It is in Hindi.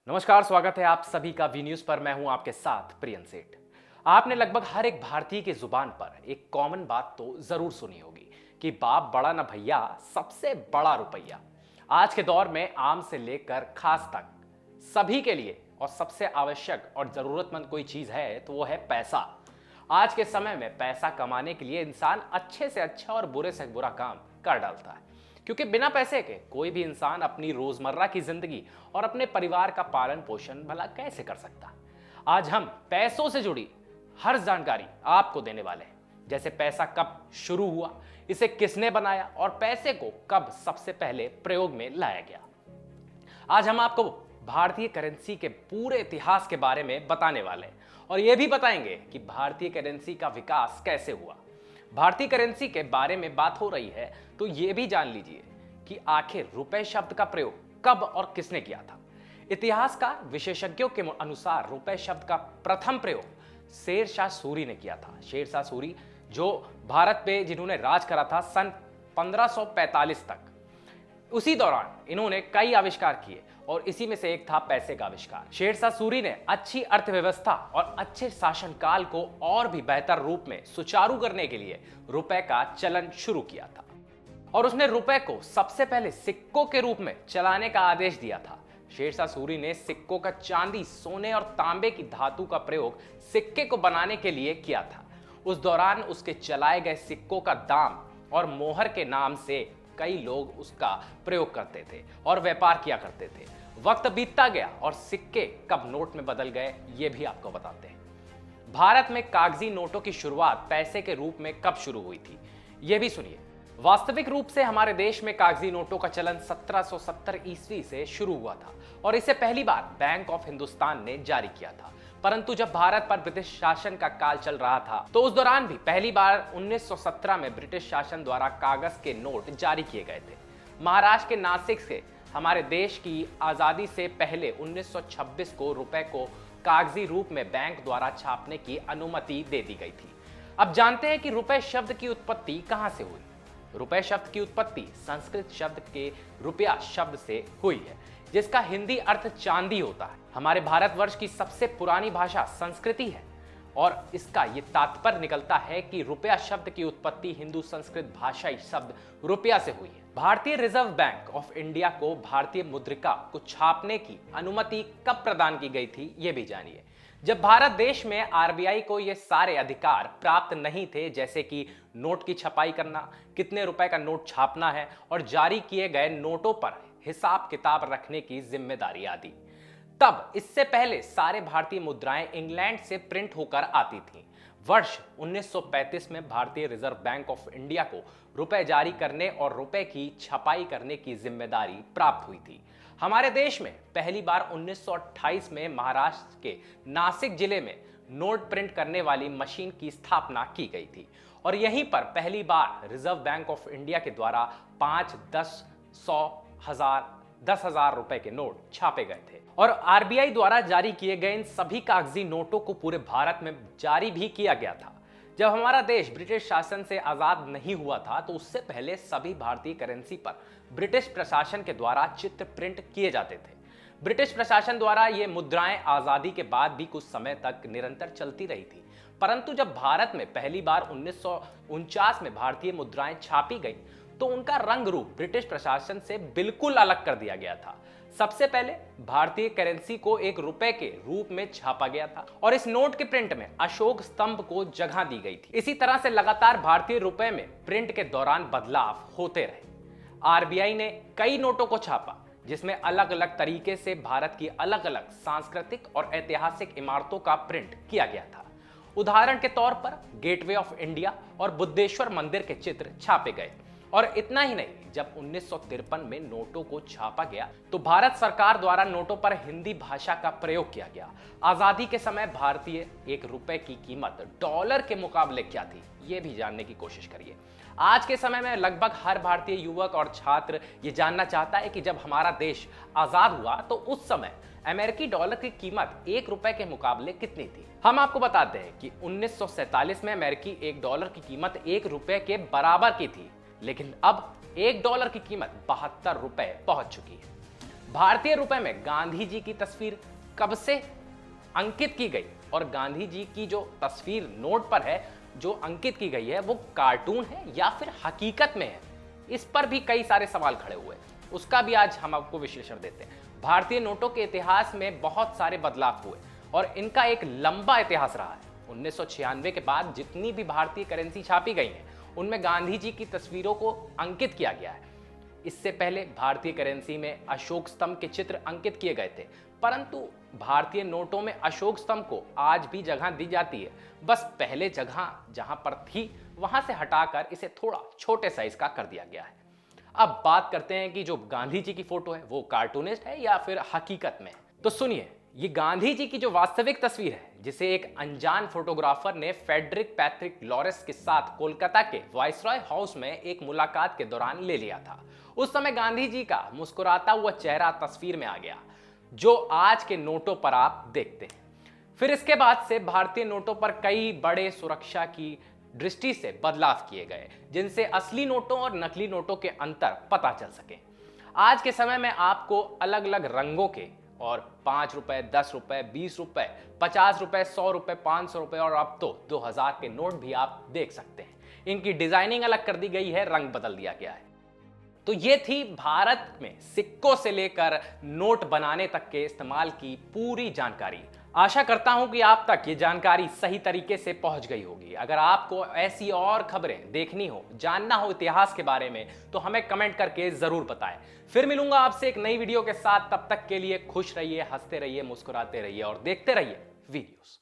नमस्कार, स्वागत है आप सभी का वी न्यूज पर। मैं हूं आपके साथ प्रियन सेठ। आपने लगभग हर एक भारतीय की जुबान पर एक कॉमन बात तो जरूर सुनी होगी कि बाप बड़ा ना भैया, सबसे बड़ा रुपया। आज के दौर में आम से लेकर खास तक सभी के लिए और सबसे आवश्यक और जरूरतमंद कोई चीज है तो वो है पैसा। आज के समय में पैसा कमाने के लिए इंसान अच्छे से अच्छा और बुरे से बुरा काम कर डालता है, क्योंकि बिना पैसे के कोई भी इंसान अपनी रोजमर्रा की जिंदगी और अपने परिवार का पालन पोषण भला कैसे कर सकता। आज हम पैसों से जुड़ी हर जानकारी आपको देने वाले हैं, जैसे पैसा कब शुरू हुआ, इसे किसने बनाया और पैसे को कब सबसे पहले प्रयोग में लाया गया। आज हम आपको भारतीय करेंसी के पूरे इतिहास के बारे में बताने वाले हैं और यह भी बताएंगे कि भारतीय करेंसी का विकास कैसे हुआ। भारतीय करेंसी के बारे में बात हो रही है तो यह भी जान लीजिए कि आखिर रुपए शब्द का प्रयोग कब और किसने किया था। इतिहासकार विशेषज्ञों के अनुसार रुपए शब्द का प्रथम प्रयोग शेर शाह सूरी ने किया था। शेर शाह सूरी जो भारत पे जिन्होंने राज करा था सन 1545 तक। उसी दौरान इन्होंने कई आविष्कार किए और इसी में से एक था पैसे का आविष्कार। शेरशाह सूरी ने अच्छी अर्थव्यवस्था और अच्छे शासनकाल को और भी बेहतर रूप में सुचारू करने के लिए रुपए का चलन शुरू किया था और उसने रुपए को सबसे पहले सिक्कों के रूप में चलाने का आदेश दिया था। शेरशाह सूरी ने सिक्कों का चांदी, सोने और तांबे की धातु का प्रयोग सिक्के को बनाने के लिए किया था। उस दौरान उसके चलाए गए सिक्कों का दाम और मोहर के नाम से कई लोग उसका प्रयोग करते थे और व्यापार किया करते थे। वक्त बीतता गया और सिक्के कब नोट में बदल गए ये भी आपको बताते हैं। भारत में कागजी नोटों की शुरुआत पैसे के रूप में कब शुरू हुई थी ये भी सुनिए। वास्तविक रूप से हमारे देश में कागजी नोटों का चलन 1770 ईस्वी से शुरू हुआ था और इसे पहली बार बैंक ऑफ हिंदुस्तान ने जारी किया था। परंतु जब भारत पर ब्रिटिश शासन का काल चल रहा था तो उस दौरान भी पहली बार 1917 में ब्रिटिश शासन द्वारा कागज के नोट जारी किए गए थे। महाराष्ट्र के नासिक से हमारे देश की आजादी से पहले 1926 को रुपए को कागजी रूप में बैंक द्वारा छापने की अनुमति दे दी गई थी। अब जानते हैं कि रुपए शब्द की उत्पत्ति कहां से हुई। रुपए शब्द की उत्पत्ति संस्कृत शब्द के रुपया शब्द से हुई है, जिसका हिंदी अर्थ चांदी होता है। हमारे भारतवर्ष की सबसे पुरानी भाषा संस्कृति है और इसका ये तात्पर्य निकलता है कि रुपया शब्द की उत्पत्ति हिंदू संस्कृत भाषाई शब्द रुपया से हुई है। भारतीय रिजर्व बैंक ऑफ इंडिया को भारतीय मुद्रिका को छापने की अनुमति कब प्रदान की गई थी ये भी जानिए। जब भारत देश में आरबीआई को ये सारे अधिकार प्राप्त नहीं थे, जैसे कि नोट की छपाई करना, कितने रुपए का नोट छापना है और जारी किए गए नोटों पर हिसाब किताब रखने की जिम्मेदारी आदि। तब इससे पहले सारे भारतीय मुद्राएं इंग्लैंड से प्रिंट होकर आती थीं। वर्ष 1935 में भारतीय रिजर्व बैंक ऑफ इंडिया को रुपए जारी करने और रुपए की छपाई करने की जिम्मेदारी प्राप्त हुई थी। हमारे देश में पहली बार 1928 में महाराष्ट्र के नासिक जिले में नोट प्रिंट करने वाली मशीन की स्थापना की गई थी और यहीं पर पहली बार रिजर्व बैंक ऑफ इंडिया के द्वारा 5, 10, 100, 1000, 10,000 रुपए के नोट छापे गए थे और आरबीआई द्वारा जारी किए गए इन सभी कागजी नोटों को पूरे भारत में जारी भी किया गया था। जब हमारा देश ब्रिटिश शासन से आजाद नहीं हुआ था तो उससे पहले सभी भारतीय करेंसी पर ब्रिटिश प्रशासन के द्वारा चित्र प्रिंट किए जाते थे। ब्रिटिश प्रशासन द्वारा ये मुद्राएं आजादी के बाद भी कुछ समय तक निरंतर चलती रही थी, परंतु जब भारत में पहली बार 1949 में भारतीय मुद्राएं छापी गई तो उनका रंग रूप ब्रिटिश प्रशासन से बिल्कुल अलग कर दिया गया था। सबसे पहले भारतीय करेंसी को एक रुपए के रूप में छापा गया था और इस नोट के प्रिंट में अशोक स्तंभ को जगह दी गई थी। इसी तरह से लगातार भारतीय रुपए में प्रिंट के दौरान बदलाव होते रहे। आरबीआई ने कई नोटों को छापा जिसमें अलग अलग तरीके से भारत की अलग अलग सांस्कृतिक और ऐतिहासिक इमारतों का प्रिंट किया गया था। उदाहरण के तौर पर गेटवे ऑफ इंडिया और बुद्धेश्वर मंदिर के चित्र छापे गए। और इतना ही नहीं, जब 1953 में नोटों को छापा गया तो भारत सरकार द्वारा नोटों पर हिंदी भाषा का प्रयोग किया गया। आजादी के समय भारतीय एक रुपए की कीमत डॉलर के मुकाबले क्या थी ये भी जानने की कोशिश करिए। आज के समय में लगभग हर भारतीय युवक और छात्र ये जानना चाहता है कि जब हमारा देश आजाद हुआ तो उस समय अमेरिकी डॉलर की कीमत $1 के मुकाबले कितनी थी। हम आपको बताते हैं कि 1947 में अमेरिकी $1 की कीमत $1 के बराबर की थी, लेकिन अब $1 की कीमत $72 पहुंच चुकी है। भारतीय रुपए में गांधी जी की तस्वीर कब से अंकित की गई और गांधी जी की जो तस्वीर नोट पर है जो अंकित की गई है वो कार्टून है या फिर हकीकत में है, इस पर भी कई सारे सवाल खड़े हुए। उसका भी आज हम आपको विश्लेषण देते हैं। भारतीय नोटों के इतिहास में बहुत सारे बदलाव हुए और इनका एक लंबा इतिहास रहा है। 1996 के बाद जितनी भी भारतीय करेंसी छापी गई हैं उनमें गांधी जी की तस्वीरों को अंकित किया गया है। इससे पहले भारतीय करेंसी में अशोक स्तंभ के चित्र अंकित किए गए थे, परंतु भारतीय नोटों में अशोक स्तंभ को आज भी जगह दी जाती है। बस पहले जगह जहां पर थी वहां से हटाकर इसे थोड़ा छोटे साइज का कर दिया गया है। अब बात करते हैं कि जो गांधी जी की फोटो है वो कार्टूनिस्ट है या फिर हकीकत में। तो सुनिए, ये गांधी जी की जो वास्तविक तस्वीर है जिसे एक अनजान फोटोग्राफर ने फेडरिक पैट्रिक लॉरेंस के साथ कोलकाता के वाइसरॉय हाउस में एक मुलाकात के दौरान ले लिया था। उस समय गांधी जी का मुस्कुराता हुआ चेहरा तस्वीर में आ गया, जो आज के नोटों पर आप देखते हैं। फिर इसके बाद से भारतीय नोटों पर कई बड़े सुरक्षा की दृष्टि से बदलाव किए गए, जिनसे असली नोटों और नकली नोटों के अंतर पता चल सके। आज के समय में आपको अलग अलग रंगों के और 5 रुपए, 10 रुपए, 20 रुपए, 50 रुपए, 100 रुपए, 500 रुपए और अब तो 2000 के नोट भी आप देख सकते हैं। इनकी डिजाइनिंग अलग कर दी गई है, रंग बदल दिया गया है। तो ये थी भारत में सिक्कों से लेकर नोट बनाने तक के इस्तेमाल की पूरी जानकारी। आशा करता हूं कि आप तक ये जानकारी सही तरीके से पहुंच गई होगी। अगर आपको ऐसी और खबरें देखनी हो, जानना हो इतिहास के बारे में, तो हमें कमेंट करके जरूर बताएं। फिर मिलूंगा आपसे एक नई वीडियो के साथ। तब तक के लिए खुश रहिए, हंसते रहिए, मुस्कुराते रहिए और देखते रहिए वीडियोस।